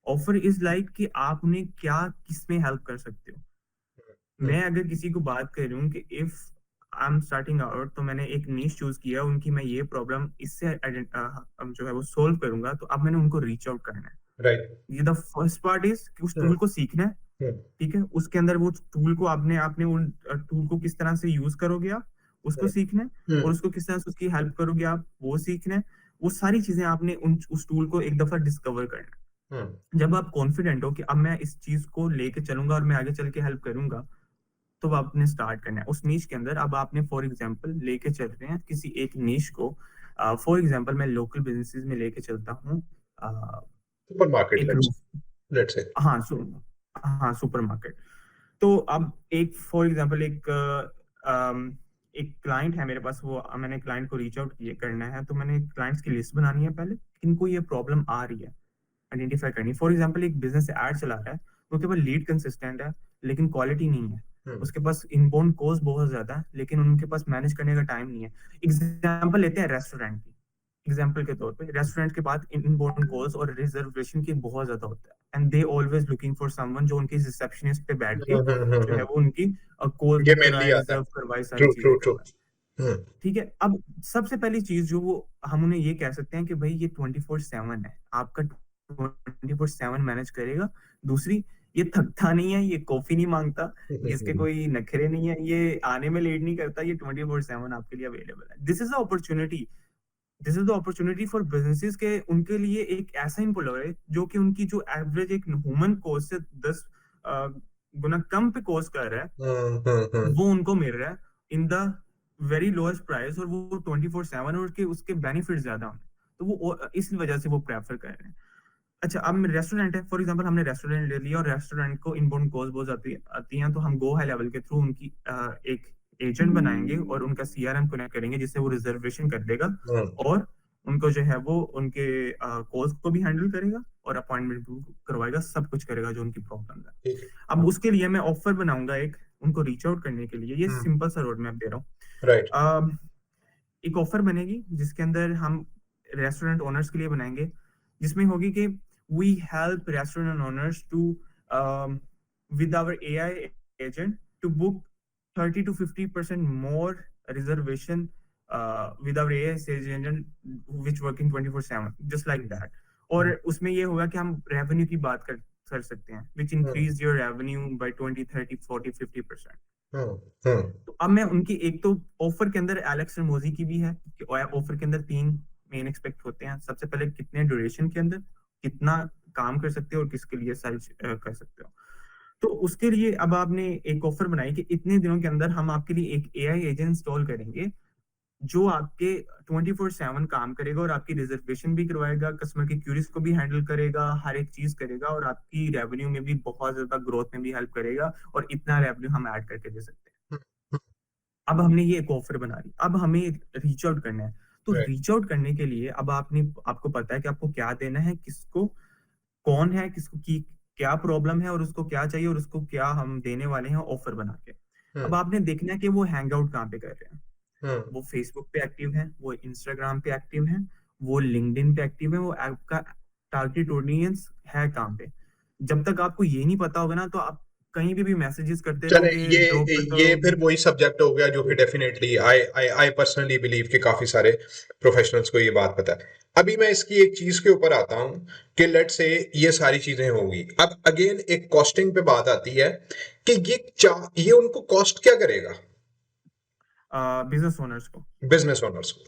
C: ऑफर इज लाइक कि आप उन्हें क्या किसमें हेल्प कर सकते हो।
B: हम्म
C: मैं अगर किसी को बात कर रही हूँ कि if I am starting out, तो मैंने एक नीश चूज किया उनकी, मैं ये प्रॉब्लम इससे जो है वो सोल्व करूंगा, तो अब मैंने उनको रीच आउट करना है।
B: राइट।
C: ये द फर्स्ट पार्ट इज कि उस टूल को सीखना है।
B: हम्म
C: ठीक है, उसके अंदर वो टूल को आपने आपने उन टूल को किस तरह से यूज करोगे आप, उसको सीखना है। और
B: हम्म
C: उसको किस तरह से उसकी हेल्प करोगे आप, वो सीखना है। वो सारी चीजें आपने उस टूल को एक दफा डिस्कवर करना
B: हम्म
C: है। जब आप कॉन्फिडेंट हो कि अब मैं इस चीज को लेके चलूंगा और मैं आगे चल के हेल्प करूंगा, तो आपने स्टार्ट करना है उस नीश के अंदर। अब आपने फॉर एग्जांपल लेके चल रहे हैं किसी एक नीश को। फॉर एग्जांपल मैं लोकल बिजनेसेस में लेके चलता हूँ।
B: सुपर मार्केट,
C: एक
B: लेट्स
C: रूफ।
B: Let's say.
C: हाँ हाँ सुपरमार्केट। तो अब एक फॉर एग्जांपल एक क्लाइंट है मेरे पास। वो मैंने क्लाइंट को रीच आउट किए करना है, तो मैंने क्लाइंट्स की लिस्ट बनानी है पहले, किनको ये प्रॉब्लम आ रही है आइडेंटिफाई करनी। फॉर एग्जांपल एक बिजनेस ऐड चला रहा है, तो उसके पास लीड कंसिस्टेंट है लेकिन क्वालिटी नहीं है।
B: हम्म
C: उसके पास इनबाउंड कॉस्ट बहुत ज्यादा है लेकिन उनके पास मैनेज करने का टाइम नहीं है। एग्जांपल लेते हैं रेस्टोरेंट की। एग्जांपल के तौर पे रेस्टोरेंट के बाद इनबाउंड कॉल्स और रिजर्वेशन की बहुत ज्यादा होता है। And they always looking for someone जो उनकी रिसेप्शनिस्ट पे बैठ के जो है वो उनकी कॉल
B: ये
C: बुक
B: मेनली
C: कराए,
B: आता है।
C: रिजर्व करवाए, सारी
B: ट्रू
C: चीजें
B: ट्रू ट्रू।
C: करवाए। ठीक है। अब सबसे पहली चीज जो वो हम उन्हें ये कह सकते हैं कि भाई ये 24/7 है, आपका 24/7 मैनेज करेगा। दूसरी, ये थकता नहीं है, ये कॉफी नहीं मांगता, इसके कोई नखरे नहीं है, ये आने में लेट नहीं करता, ये 24/7 आपके लिए अवेलेबल है। This is the opportunity for businesses के उनके लिए एक ऐसा एम्प्लॉय जो कि उनकी जो एवरेज एक ह्यूमन कॉस्ट से 10 गुना कम पे कॉस्ट कर रहा है,
B: हम्म
C: वो उनको मिल रहा है in the very lowest price और वो 24/7 और उसके बेनिफिट ज्यादा हों, तो वो इस वजह से वो प्रेफर कर रहे हैं। अच्छा, अब रेस्टोरेंट है, फॉर एग्जांपल हमने रेस्टोरेंट ले लिया और रेस्टोरेंट को इनबाउंड कॉल्स बहुत आती हैं, तो हम गो हाई लेवल के थ्रू उनकी एक एजेंट बनाएंगे और उनका सीआरएम कनेक्ट करेंगे जिससे वो रिजर्वेशन कर देगा और उनको जो है वो उनके कॉल्स को भी हैंडल करेगा और अपॉइंटमेंट करवाएगा, सब कुछ करेगा जो उनकी प्रॉब्लम है।
B: ठीक है,
C: अब उसके लिए मैं ऑफर बनाऊंगा एक, उनको रीच आउट करने के लिए, ये सिंपल सा रोड मैप दे रहा हूँ।
B: राइट,
C: एक ऑफर बनेगी जिसके अंदर हम रेस्टोरेंट ओनर्स के लिए बनाएंगे, जिसमें होगी कि we help restaurant owners to with our AI agent to book 30 to 50% more reservation with our AI sales agent which working 24/7 just like that। और उसमें ये होगा कि हम रेवेन्यू की बात कर सकते हैं which increase your revenue by 20, 30, 40, 50%। तो अब मैं उनकी एक तो ऑफर के अंदर एलेक्स रमोजी की भी है कि ऑफर के अंदर 3 मेन एक्सपेक्ट होते हैं। सबसे पहले कितने ड्यूरेशन के अंदर कितना काम कर सकते हो और किसके लिए सर्च कर सकते हो। तो उसके लिए अब आपने एक ऑफर बनाई कि इतने दिनों के अंदर हम आपके लिए एक एआई एजेंट इंस्टॉल करेंगे जो आपके 24/7 काम करेगा और आपकी रिजर्वेशन भी करवाएगा, कस्टमर की क्यूरीज को भी हैंडल करेगा, हर एक चीज करेगा और आपकी रेवेन्यू में भी बहुत ज्यादा ग्रोथ में भी हेल्प करेगा और इतना रेवेन्यू हम ऐड करके दे सकते हैं। अब हमने ये एक ऑफर बना ली, अब हमें रीच आउट करना है। तो
B: Right.
C: रीच आउट करने के लिए अब आपको पता है कि आपको क्या देना है, किसको, कौन है, किसको की क्या प्रॉब्लम है और उसको क्या चाहिए और उसको क्या हम देने वाले हैं ऑफर बना के। अब आपने देखना है कि वो हैंग आउट कहाँ पे कर रहे हैं। वो फेसबुक पे एक्टिव है, वो इंस्टाग्राम पे एक्टिव है, वो लिंक्डइन पे एक्टिव है, वो आपका टारगेट ऑडियंस है कहाँ पे। जब तक आपको ये नहीं पता होगा ना, तो आप कहीं भी मैसेजेस करते
B: चले,
C: रहोगे, ड्रॉप करते
B: ये
C: रहोगे।
B: फिर वही सब्जेक्ट हो गया जो कि डेफिनेटली आई पर्सनली बिलीव कि काफी सारे प्रोफेशनल्स को ये बात पता है। अभी मैं इसकी एक चीज के ऊपर आता हूँ कि लेट से ये सारी चीजें होंगी, अब अगेन एक कॉस्टिंग पे बात आती है कि ये उनको कॉस्ट क्या करेगा
C: बिजनेस ओनर्स को,
B: बिजनेस ओनर्स को।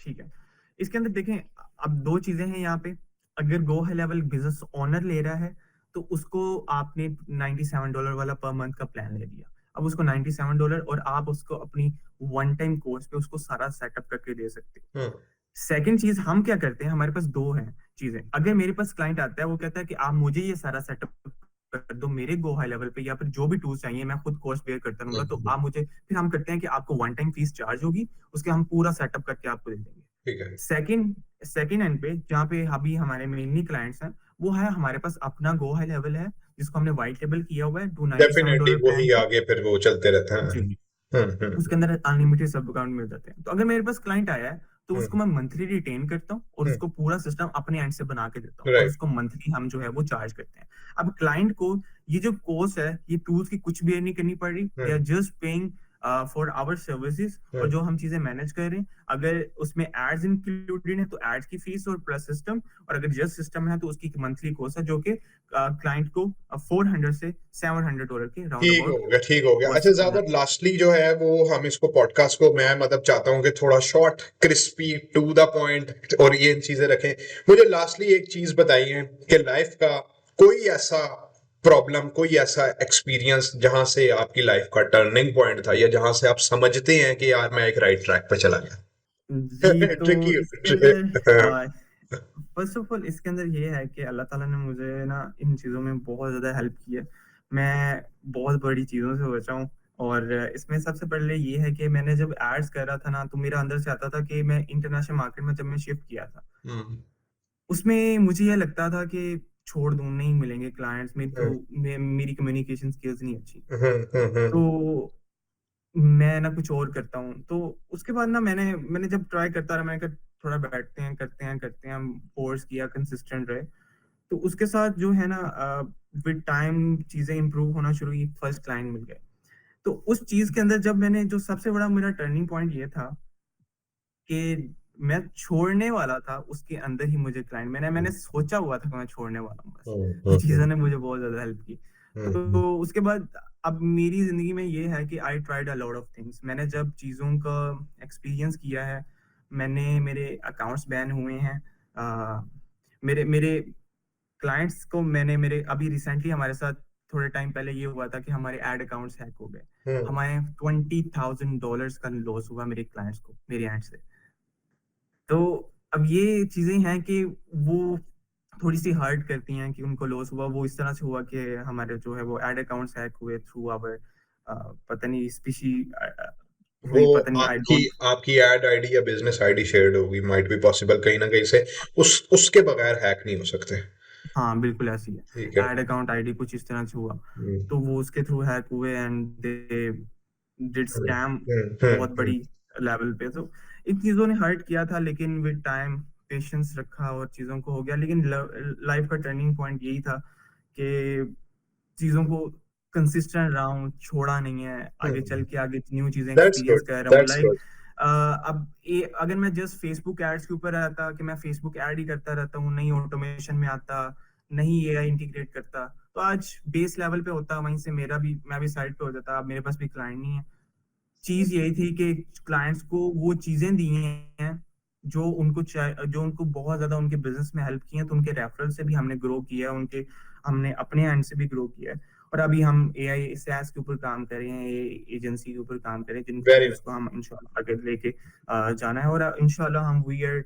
C: ठीक है। इसके अंदर देखें, अब 2 चीजें हैं यहाँ पे। अगर go high level business owner ले रहा है तो उसको आपने $97 वाला पर मंथ का प्लान ले लिया। अब उसको $97 और आप उसको अपनी वन टाइम कोर्स पे उसको सारा सेटअप करके दे सकते हो। सेकंड चीज हम क्या करते हैं, हमारे पास 2 हैं चीजें। अगर मेरे पास क्लाइंट आता है, वो कहता है कि आप मुझे ये सारा सेटअप कर दो मेरे गो हाई लेवल पे, या फिर जो भी टूल्स चाहिए मैं खुद कोर्स बेयर करता रहूंगा, तो आप मुझे, फिर हम करते हैं कि आपको वन टाइम फीस चार्ज होगी, उसके हम पूरा सेटअप करके आपको दे देंगे।
B: ठीक है,
C: सेकंड सेकंड एंड पे जहाँ पे अभी हमारे मेनली क्लाइंट्स हैं, वो है हमारे पास अपना गो हाई लेवल है जिसको हमने व्हाइट लेबल किया हुआ है
B: डेफिनेटली
C: $297 प्लान
B: वही
C: पे।
B: आगे फिर वो चलते रहते हैं।
C: जी, उसके अंदर अनलिमिटेड सब अकाउंट मिल जाते हैं। तो अगर मेरे पास क्लाइंट आया है तो उसको मैं मंथली रिटेन करता हूँ और उसको पूरा सिस्टम अपने एंड से बना के देता हूँ और
B: राइट,
C: उसको मंथली हम जो है वो चार्ज करते हैं। अब क्लाइंट को ये जो कोर्स है, ये टूल्स की कुछ भी नहीं करनी पड़ रही, they are just paying for our services. और जो हम चीजें मैनेज कर रहे हैं, अगर उसमें एड्स इंक्लूडेड है तो एड्स की फीस और प्लस सिस्टम, और अगर जस्ट सिस्टम है तो उसकी मंथली कोर्स है जो कि क्लाइंट को $400 से $700 के राउंड
B: ठीक हो
C: अबाउट
B: गया, ठीक हो गया। अच्छा
C: कॉस्ट हो
B: ज्यादा
C: जाती
B: लास्टली जो है वो हम इसको पॉडकास्ट को मैं मतलब चाहता हूँ कि थोड़ा short crispy to the point और ये चीजें रखें। मुझे लास्टली एक चीज बताइए कि लाइफ का कोई ऐसा प्रॉब्लम, कोई ऐसा एक्सपीरियंस जहां से आपकी लाइफ का टर्निंग पॉइंट था या जहां से आप समझते हैं कि यार मैं एक राइट ट्रैक पे चला गया।
C: है। जी, तो
B: ट्रिकी,
C: इसके अंदर फर्स्ट ऑफ ऑल इसके अंदर ये है कि अल्लाह ताला ने मुझे ना इन चीज़ों में बहुत ज़्यादा हेल्प की है। मैं बहुत बड़ी चीज़ों से बचा हूँ और इसमें सबसे पहले ये है कि मैंने जब एड्स कर रहा था ना, तो मेरा अंदर से आता था कि मैं इंटरनेशनल मार्केट में जब मैं शिफ्ट किया था, उसमें मुझे ये लगता था कि छोड़ दूँ, नहीं मिलेंगे क्लाइंट्स, मेरी कम्युनिकेशन स्किल्स नहीं अच्छी। तो मैं ना कुछ और करता हूँ। तो उसके बाद ना मैंने जब ट्राई करता रहा, मैंने कहा थोड़ा बैठते हैं, करते हैं, फोर्स किया, कंसिस्टेंट रहे। तो उसके साथ जो है ना विद टाइम चीजें इंप्रूव होना शुरू हुई, फर्स्ट क्लाइंट मिल गए। तो उस चीज के अंदर जब मैंने, जो सबसे बड़ा मेरा टर्निंग पॉइंट ये था कि मैं छोड़ने वाला था, उसके अंदर ही मुझे क्लाइंट, मैंने सोचा हुआ था कि मैं छोड़ने वाला हूँ, बस वो चीजों ने मुझे बहुत ज्यादा हेल्प की। तो उसके बाद अब मेरी जिंदगी में ये है कि I tried a lot of things. मैंने जब चीजों का एक्सपीरियंस किया है, मेरे अकाउंट्स बैन हुए हैं, मेरे मेरे क्लाइंट्स को मैंने, मेरे अभी रिसेंटली हमारे साथ थोड़े टाइम पहले ये हुआ था कि हमारे एड अकाउंट्स हैक हो गए,
B: हम्म
C: हमारे $20,000 का लॉस हुआ मेरे क्लाइंट्स को मेरे एंड से। तो अब ये चीजें हैं कि वो थोड़ी सी हर्ट करती हैं कि उनको लॉस हुआ, वो इस तरह से हुआ कि हमारे जो है वो एड अकाउंट्स हैक हुए थ्रू आवर पता नहीं स्पीशी
B: वो
C: हुई, पता नहीं, आई
B: आपकी
C: डोंट।
B: आपकी एड आईडी या बिजनेस आईडी शेयर्ड होगी, माइट बी पॉसिबल कहीं ना कहीं से, उसके बगैर हैक नहीं हो सकते।
C: हाँ बिल्कुल ऐसी
B: ठीक
C: है,
B: है।
C: एड अकाउंट आईडी कुछ इस तरह से हुआ,
B: हम्म
C: तो वो उसके थ्रू हैक हुए and they did
B: hmm
C: scam बहुत
B: हम्म
C: बड़ी लेवल पे। तो इन चीजों ने हर्ट किया था, लेकिन विद टाइम पेशेंस रखा और चीजों को हो गया। लेकिन लाइफ का टर्निंग पॉइंट यही था कि चीजों को कंसिस्टेंट रहा हूँ, छोड़ा नहीं है, आगे चल के आगे न्यू चीजें
B: दैट्स
C: एक्सपीरियंस
B: गुड,
C: कर रहा हूँ।
B: That's
C: like
B: good.
C: अब अगर मैं जस्ट फेसबुक एड्स के ऊपर रहता कि मैं फेसबुक ऐड ही करता रहता हूँ, नहीं ऑटोमेशन में आता, नहीं एआई इंटीग्रेट करता, तो आज बेस लेवल पे होता, वहीं से मैं भी साइड पे हो जाता, अब मेरे पास भी क्लाइंट नहीं है। चीज यही थी कि क्लाइंट्स को वो चीजें दी हैं जो उनको बहुत ज्यादा उनके बिजनेस में हेल्प की हैं, तो उनके रेफरल से भी हमने ग्रो किया है, उनके हमने अपने एंड से भी ग्रो किया है। और अभी हम एआई सैस के ऊपर काम कर रहे हैं, एजेंसी के ऊपर काम कर रहे हैं,
B: वेरी
C: जिसको हम इंशाल्लाह आगे लेके जाना है। और इंशाल्लाह हम we are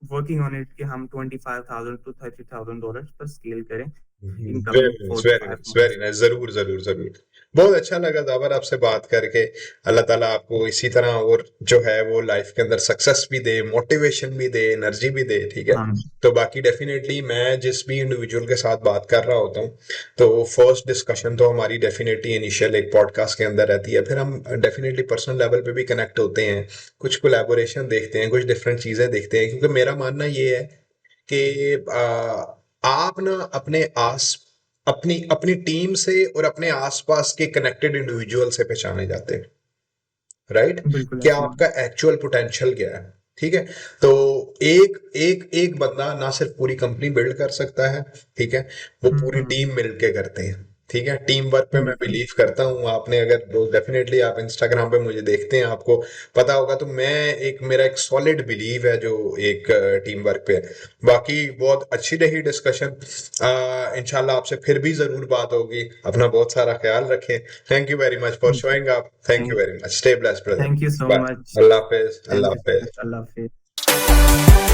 C: working on it कि हम $25,000 to $30,000 पर स्केल करें in coming
B: very nice,
C: 4 to
B: very
C: 5
B: nice, very
C: months।
B: Nice. जरूर जरूर जरूर। बहुत अच्छा लगा जावर आपसे बात करके। अल्लाह ताला आपको इसी तरह और जो है वो लाइफ के अंदर सक्सेस भी दे, मोटिवेशन भी दे, एनर्जी भी दे। ठीक है।
C: हाँ
B: तो बाकी डेफिनेटली मैं जिस भी इंडिविजुअल के साथ बात कर रहा होता हूँ, तो फर्स्ट डिस्कशन तो हमारी डेफिनेटली इनिशियल एक पॉडकास्ट के अंदर रहती है, फिर हम डेफिनेटली पर्सनल लेवल पे भी कनेक्ट होते हैं, कुछ कोलैबोरेशन देखते हैं, कुछ डिफरेंट चीजें देखते हैं, क्योंकि मेरा मानना ये है कि आप ना अपनी अपनी टीम से और अपने आसपास के कनेक्टेड इंडिविजुअल से पहचाने जाते हैं, राइट?
C: बिल्कुल
B: क्या
C: ऐसे ही।
B: आपका एक्चुअल पोटेंशियल क्या है? ठीक है। तो एक एक एक बंदा ना सिर्फ पूरी कंपनी बिल्ड कर सकता है, ठीक है, वो पूरी
C: हम्म।
B: टीम मिलके करते हैं। ठीक है, टीम वर्क पे मैं
C: बिल्कुल।
B: बिलीव करता हूँ। आपने अगर डेफिनेटली आप इंस्टाग्राम पे मुझे देखते हैं, आपको पता होगा, तो मेरा एक सॉलिड बिलीव है जो एक टीम वर्क पे है। बाकी बहुत अच्छी रही डिस्कशन। इंशाल्लाह आपसे फिर भी जरूर बात होगी। अपना बहुत सारा ख्याल रखें। Thank you very much for showing up. Thank you
C: thank
B: very much. Stay blessed brother.
C: Thank you so
B: bye.
C: Much.
B: अल्लाह हाफिज,
C: थैंक
B: अल्लाह
C: यू सो
B: हाफिज।
C: मच। अल्लाह हाफिज।